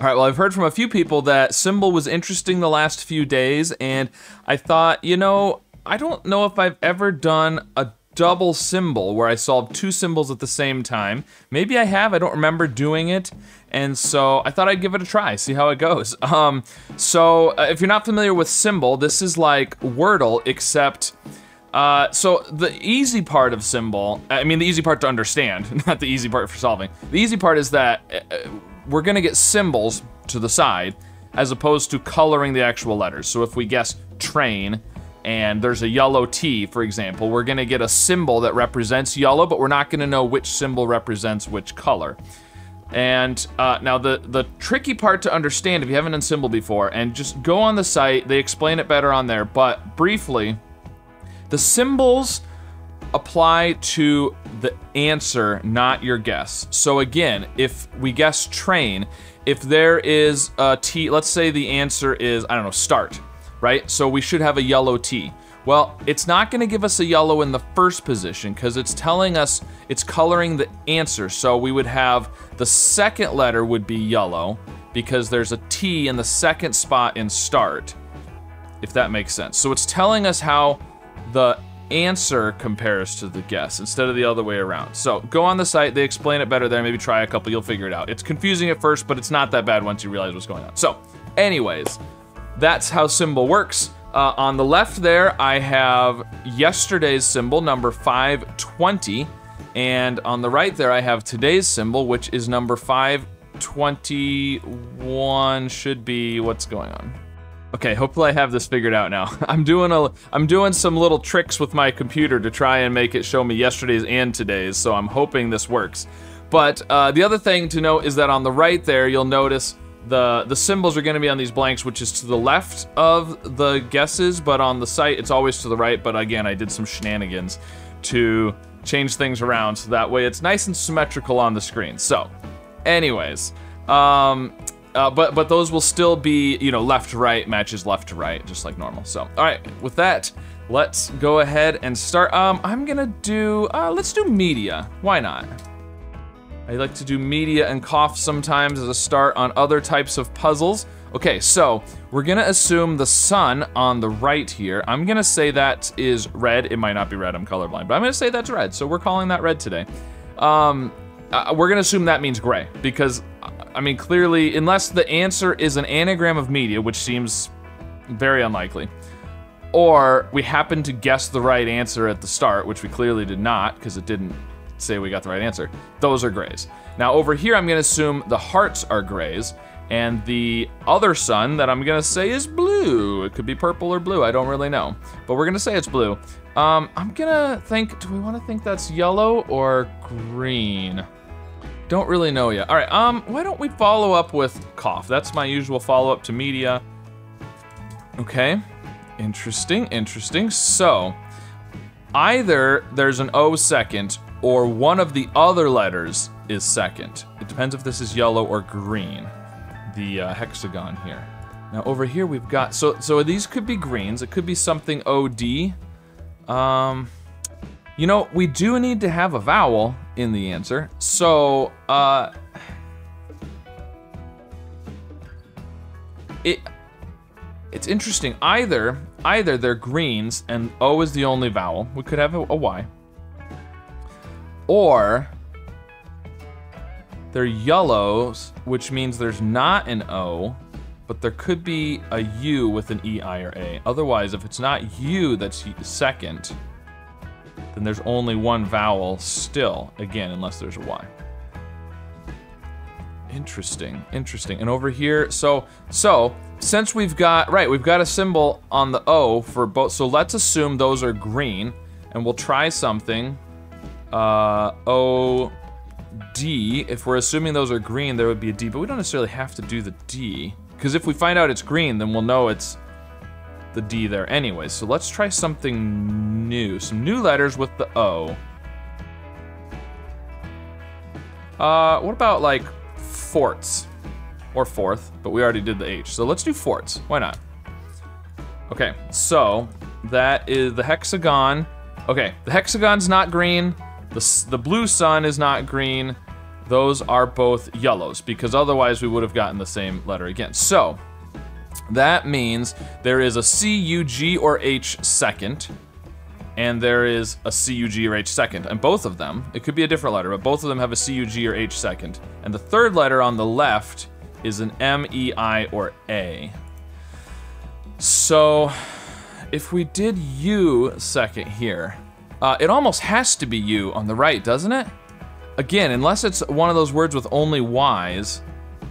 All right, well, I've heard from a few people that Symbol was interesting the last few days, and I thought, you know, I don't know if I've ever done a double symbol where I solved two symbols at the same time. Maybe I have, I don't remember doing it, and so I thought I'd give it a try, see how it goes. If you're not familiar with Symbol, this is like Wordle, except, so the easy part of Symbol, I mean the easy part to understand, not the easy part for solving. The easy part is that we're gonna get symbols to the side as opposed to coloring the actual letters. So if we guess train and there's a yellow T, for example, we're gonna get a symbol that represents yellow, but we're not gonna know which symbol represents which color. And now the tricky part to understand if you haven't done Symbol before, and just go on the site, they explain it better on there, but briefly, the symbols apply to the answer, not your guess. So again, if we guess train, if there is a T, let's say the answer is, I don't know, start, right? So we should have a yellow T. Well, it's not gonna give us a yellow in the first position because it's telling us it's coloring the answer. So we would have the second letter would be yellow because there's a T in the second spot in start, if that makes sense. So it's telling us how the answer compares to the guess instead of the other way around. So go on the site, they explain it better there, maybe try a couple, you'll figure it out. It's confusing at first, but it's not that bad once you realize what's going on. So anyways, that's how Symbol works. On the left there, I have yesterday's symbol, number 520, and on the right there, I have today's symbol, which is number 521, should be, what's going on? Okay, hopefully I have this figured out now. I'm doing some little tricks with my computer to try and make it show me yesterday's and today's, so I'm hoping this works. But the other thing to note is that on the right there, you'll notice the symbols are gonna be on these blanks, which is to the left of the guesses, but on the site, it's always to the right. But again, I did some shenanigans to change things around so that way it's nice and symmetrical on the screen. So, anyways, but those will still be, you know, left to right matches left to right, just like normal. So, all right, with that, let's go ahead and start. I'm gonna do, let's do media. Why not? I like to do media and cough sometimes as a start on other types of puzzles. Okay, so we're gonna assume the sun on the right here. I'm gonna say that is red. It might not be red, I'm colorblind, but I'm gonna say that's red, so we're calling that red today. We're gonna assume that means gray, because, I mean, clearly, unless the answer is an anagram of media, which seems very unlikely, or we happen to guess the right answer at the start, which we clearly did not, because it didn't say we got the right answer, those are grays. Now over here, I'm gonna assume the hearts are grays, and the other sun that I'm gonna say is blue. It could be purple or blue, I don't really know, but we're gonna say it's blue. I'm gonna think, do we wanna think that's yellow or green? Don't really know yet. All right, why don't we follow up with cough? That's my usual follow-up to media. Okay, interesting, interesting. So, either there's an O second, or one of the other letters is second. It depends if this is yellow or green, the hexagon here. Now over here we've got, so these could be greens, it could be something OD. You know, we do need to have a vowel in the answer, so, it's interesting, either they're greens and O is the only vowel, we could have a Y, or they're yellows, which means there's not an O, but there could be a U with an E, I, or A. Otherwise, if it's not U that's second, then there's only one vowel still, again, unless there's a Y. Interesting, interesting. And over here, so since we've got a symbol on the O for both, so let's assume those are green, and we'll try something. O, D, if we're assuming those are green, there would be a D, but we don't necessarily have to do the D, because if we find out it's green, then we'll know it's the D there anyway. So let's try something new, some new letters with the O. What about like forts, or fourth, but we already did the H, so let's do forts, why not? Okay, so that is the hexagon. Okay, the hexagon's not green. The blue sun is not green. those are both yellows, because otherwise we would have gotten the same letter again. So that means there is a C, U, G, or H second, and there is a C, U, G, or H second. And both of them, it could be a different letter, but both of them have a C, U, G, or H second. And the third letter on the left is an M, E, I, or A. So if we did U second here, it almost has to be U on the right, doesn't it? Again, unless it's one of those words with only Y's,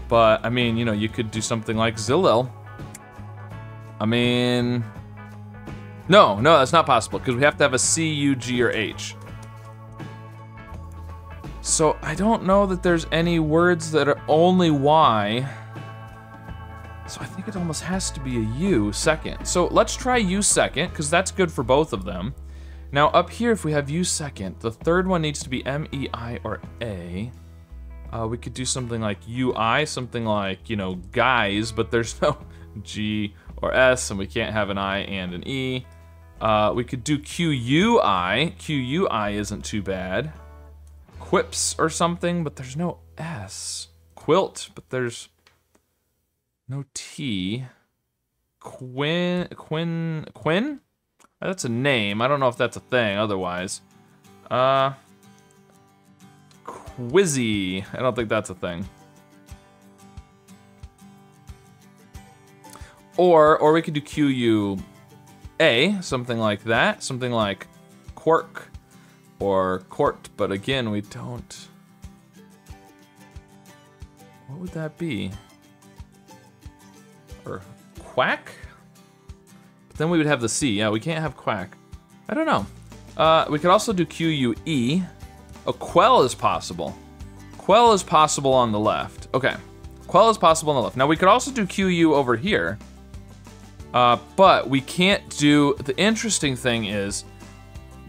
but I mean, you know, you could do something like Zilil. I mean, no, that's not possible, because we have to have a C, U, G, or H. So I don't know that there's any words that are only Y. So I think it almost has to be a U second. So let's try U second, because that's good for both of them. Now up here, if we have U second, the third one needs to be M, E, I, or A. We could do something like UI, something like, you know, guys, but there's no G or S, and we can't have an I and an E. We could do QUI. QUI isn't too bad. Quips or something, but there's no S. Quilt, but there's no T. Quinn? That's a name. I don't know if that's a thing otherwise. Quizzy. I don't think that's a thing. Or we could do QUA, something like that. Something like quirk or court, but again, we don't. What would that be? Or quack? But then we would have the C. Yeah, we can't have quack. I don't know. We could also do QUE. A quell is possible. Quell is possible on the left. Okay. Quell is possible on the left. Now we could also do QU over here. But we can't do, the interesting thing is,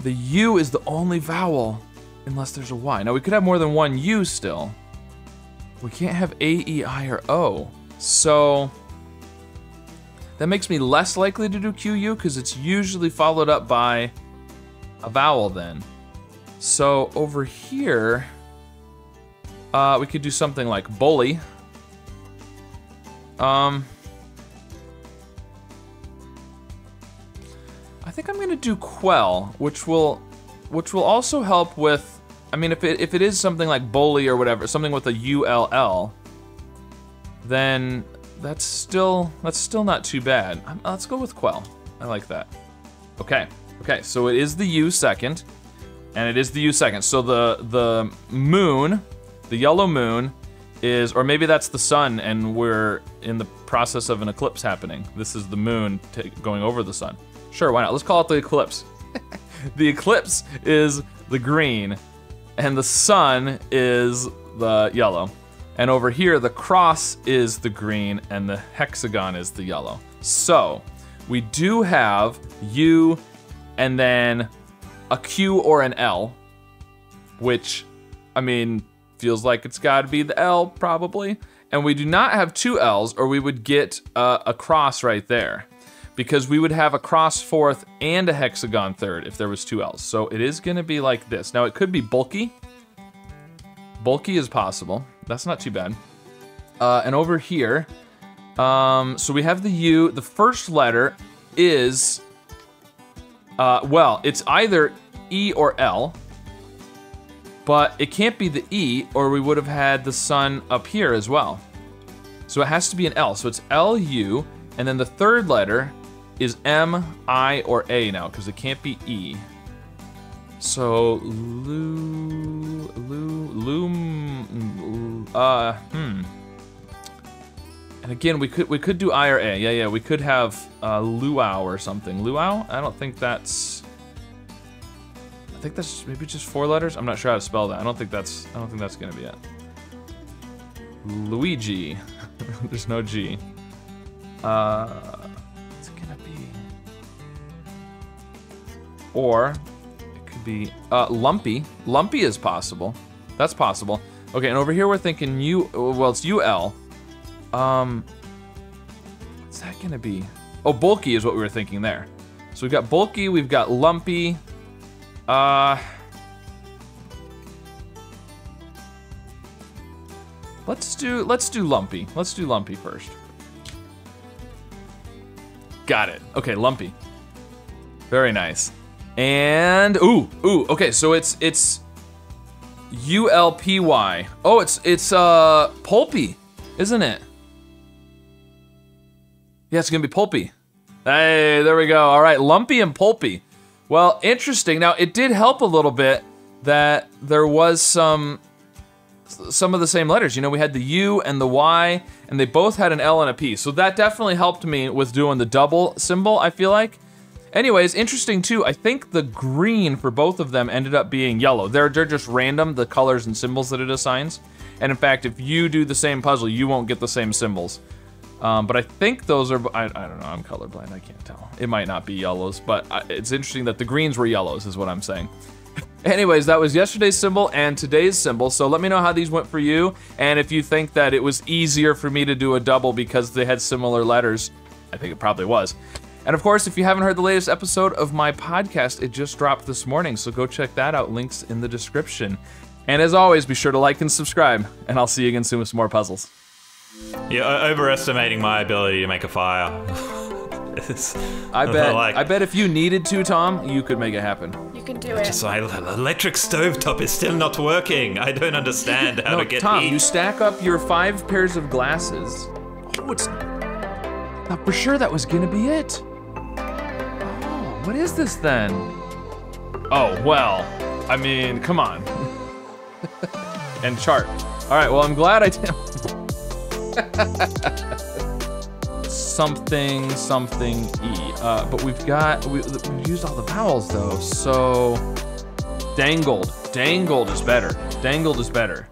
the U is the only vowel unless there's a Y. Now we could have more than one U still. We can't have A, E, I, or O. So that makes me less likely to do QU because it's usually followed up by a vowel then. So over here, we could do something like bully. I think I'm gonna do quell, which will also help with, I mean, if it is something like bully or whatever, something with a ULL, then that's still not too bad. Let's go with quell. I like that. Okay, so it is the U second, and it is the U second. So the moon, the yellow moon, is, or maybe that's the sun, and we're in the process of an eclipse happening. This is the moon going over the sun. Sure, why not? Let's call it the eclipse. The eclipse is the green, and the sun is the yellow. And over here, the cross is the green, and the hexagon is the yellow. So, we do have U, and then a Q or an L, which, I mean, feels like it's gotta be the L, probably. And we do not have two L's, or we would get a cross right there, because we would have a cross fourth and a hexagon third if there was two L's. So it is gonna be like this. Now it could be bulky. Bulky is possible. That's not too bad. And over here, so we have the U. The first letter is, well, it's either E or L, but it can't be the E, or we would have had the sun up here as well. So it has to be an L. So it's L-U, and then the third letter is M, I, or A now, because it can't be E. So, And again, we could do I or A. Yeah, we could have luau or something. Luau? I don't think that's, I think that's maybe just 4 letters. I'm not sure how to spell that. I don't think that's gonna be it. Luigi. There's no G. What's it gonna be? Or it could be lumpy. Lumpy is possible. That's possible. Okay, and over here we're thinking U. Well, it's UL. What's that gonna be? Oh, bulky is what we were thinking there. So we've got bulky. We've got lumpy. Let's do lumpy. Let's do lumpy first. Got it. Okay, lumpy. Very nice. And ooh, okay, so it's ULPY. Oh, it's pulpy, isn't it? Yeah, it's gonna be pulpy. Hey, there we go. All right, lumpy and pulpy. Well, interesting. Now, it did help a little bit that there was some of the same letters. You know, we had the U and the Y, and they both had an L and a P. So that definitely helped me with doing the double symbol, I feel like. Anyways, interesting too, I think the green for both of them ended up being yellow. They're just random, the colors and symbols that it assigns. And in fact, if you do the same puzzle, you won't get the same symbols. But I think those are, I don't know, I'm colorblind, I can't tell. It might not be yellows, but it's interesting that the greens were yellows is what I'm saying. Anyways, that was yesterday's symbol and today's symbol, so let me know how these went for you, and if you think that it was easier for me to do a double because they had similar letters. I think it probably was. And of course, if you haven't heard the latest episode of my podcast, it just dropped this morning, so go check that out, links in the description. And as always, be sure to like and subscribe, and I'll see you again soon with some more puzzles. You're overestimating my ability to make a fire. I bet if you needed to, Tom, you could make it happen. You can do it. Just my electric stovetop is still not working. I don't understand how to get Tom, heat. you stack up your 5 pairs of glasses. Oh, it's not for sure that was gonna be it. Oh, what is this then? Oh, well, I mean, come on. And chart. All right, well, I'm glad I did. Something E. But we've used all the vowels though, so dangled. Dangled is better. Dangled is better.